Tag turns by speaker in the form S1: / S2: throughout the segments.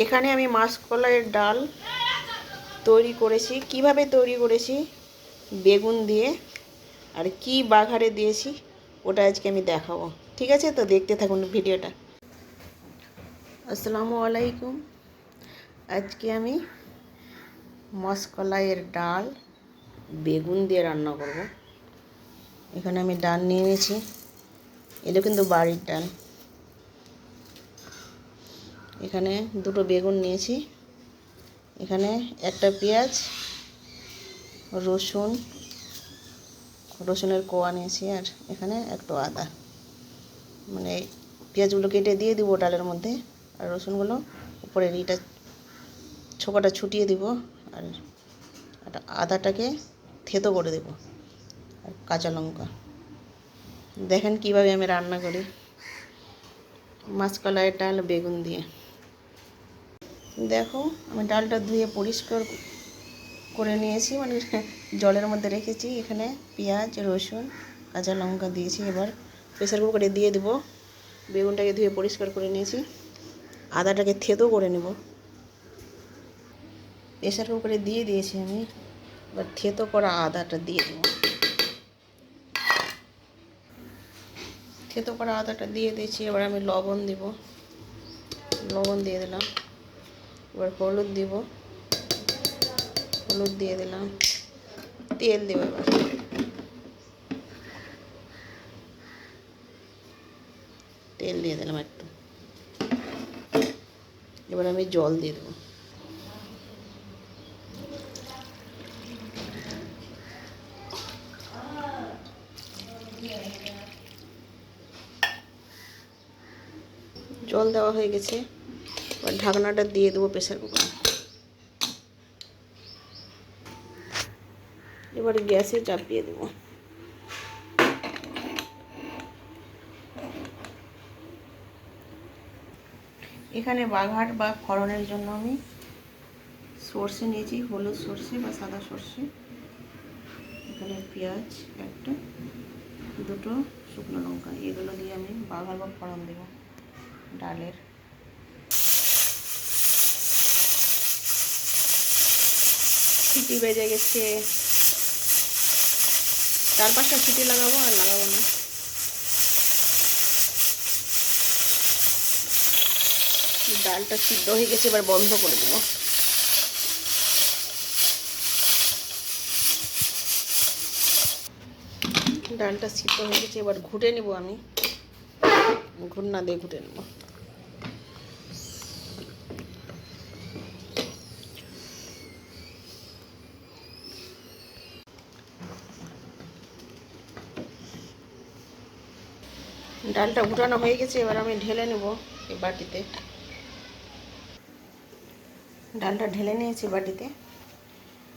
S1: এখানে আমি মাসকলাইয়ের ডাল তৈরি করেছি। কিভাবে তৈরি করেছি বেগুন দিয়ে আর কি বাঘারে দিয়েছি ওটা আজকে আমি দেখাবো। ঠিক আছে, তো দেখতে থাকুন ভিডিওটা। আসসালামু আলাইকুম। আজকে আমি মাসকলাইয়ের ডাল বেগুন দিয়ে রান্না করব। এখানে আমি ডাল নিয়ে নিয়েছি, এটা কিন্তু বাড়ির ডাল। এখানে দুটো বেগুন নিয়েছি, এখানে একটা পেঁয়াজ, রসুনের কোয়া নিয়েছি, আর এখানে একটু আদা। মানে পেঁয়াজগুলো কেটে দিয়ে দিব ডালের মধ্যে, আর রসুনগুলো উপরে এইটা ছোকাটা ছুটিয়ে দিব, আর আদাটাকে থেতো করে দেব, আর কাঁচা লঙ্কা। দেখেন কিভাবে আমি রান্না করি মাসকলাইয়ের ডাল বেগুন দিয়ে। দেখো আমি ডালটা ধুয়ে পরিষ্কার করে নিয়েছি, মানে জলের মধ্যে রেখেছি। এখানে পেঁয়াজ, রসুন, কাঁচা লঙ্কা দিয়েছি। এবার প্রেসার কুকারে দিয়ে দেব। বেগুনটাকে ধুয়ে পরিষ্কার করে নিয়েছি, আদাটাকে থেতো করে নেব। প্রেসার কুকারে দিয়ে দিয়েছি আমি, এবার থেতো করা আদাটা দিয়ে দেব। থেতো করা আদাটা দিয়ে দিয়েছি। এবার আমি লবণ দিব, লবণ দিয়ে দিলাম। এবার হলুদ দিব, হলুদ দিয়ে দিলাম। তেল দেব, এবার তেল দিয়ে দিলাম একটু। এবার আমি জল দিয়ে দেবো। জল দেওয়া হয়ে গেছে, এবার ঢাকনাটা দিয়ে দেবো প্রেসার কুকারে। এবার গ্যাসে চাপিয়ে দেব। এখানে বাঘার বা ফড়নের জন্য আমি সর্ষে নিয়েছি, হলুদ সর্ষে বা সাদা সর্ষে। এখানে পেঁয়াজ একটা, দুটো শুকনো লঙ্কা, এগুলো দিয়ে আমি বাঘার বা ফড়ন দেব ডালের। সিটি বেজে গেছে, 4-5টা সিটি লাগাবো, আর লাগাবো না। ডালটা সিদ্ধ হয়ে গেছে, এবার বন্ধ করে দেবো। ডালটা সিদ্ধ হয়ে গেছে, এবার ঘুটে নেব আমি, ঘুটনা দিয়ে ঘুটে নেব। ডালটা ঘুটানো হয়ে গেছে, এবার আমি ঢেলে নেব এই বাটিতে। ডালটা ঢেলে নিয়েছি বাটিতে।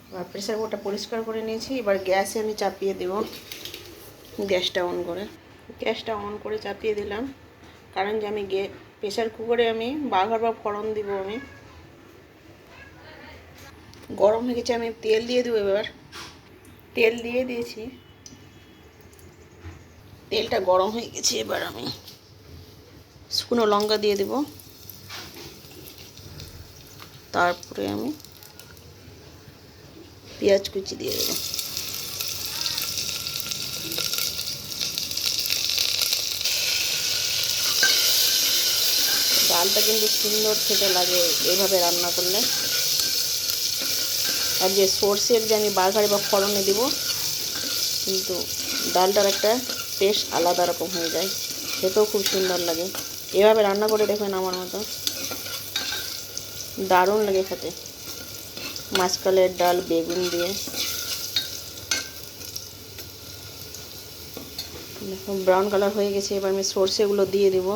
S1: এবার প্রেসার কুকারটা পরিষ্কার করে নিয়েছি। এবার গ্যাসে আমি চাপিয়ে দেব, গ্যাসটা অন করে চাপিয়ে দিলাম। কারণ যে আমি প্রেসার কুকারে আমি বাঘার বা ফড়ন দিব। আমি গরম হয়ে গেছে, আমি তেল দিয়ে দেবো। এবার তেল দিয়ে দিয়েছি, তেলটা গরম হয়ে গেছে। এবার আমি শুকনো লঙ্কা দিয়ে দেব, তারপরে আমি পেঁয়াজ কুচি দিয়ে দেব। ডালটা কিন্তু সুন্দর খেতে লাগে এইভাবে রান্না করলে। আর যে সর্ষের যে আমি বাঘারে বা ফড়নে দেব, কিন্তু ডালটার একটা টেস্ট আলাদা রকম হয়ে যায়, খেতেও খুব সুন্দর লাগে। এভাবে রান্না করে দেখবেন, আমার মতো দারুণ লাগে খেতে মাসকলাইয়ের ডাল বেগুন দিয়ে। দেখো ব্রাউন কালার হয়ে গেছে, এবার আমি সর্ষেগুলো দিয়ে দেব।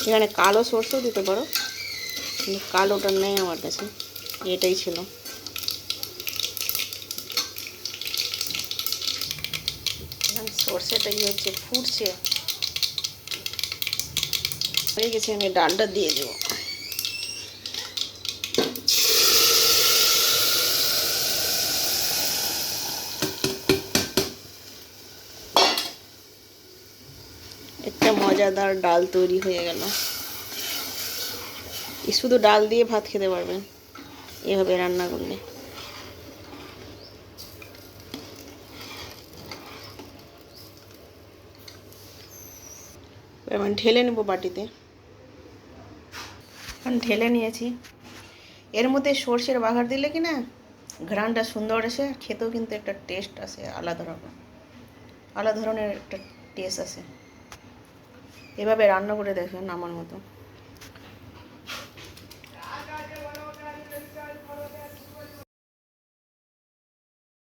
S1: এখানে কালো সর্ষেও দিতে পারো, কিন্তু কালোটা নেই আমার কাছে, এটাই ছিল। এখানে সর্ষেটা কি হচ্ছে, ফুটছে হয়ে গেছে। আমি ডালটা দিয়ে দেবো। একটা মজাদার ডাল তৈরি হয়ে গেল। শুধু ডাল দিয়ে ভাত খেতে পারবেন এভাবে রান্না করলে। এবার ঢেলে নেব বাটিতে। এখন ঢেলে নিয়েছি। এর মধ্যে সর্ষের বাগার দিলে কি না ঘ্রাণটা সুন্দর আসে, খেতেও কিন্তু একটা টেস্ট আসে, আলাদা রকম আলাদা ধরনের একটা টেস্ট আসে। এভাবে রান্না করে দেখেন আমার মতো।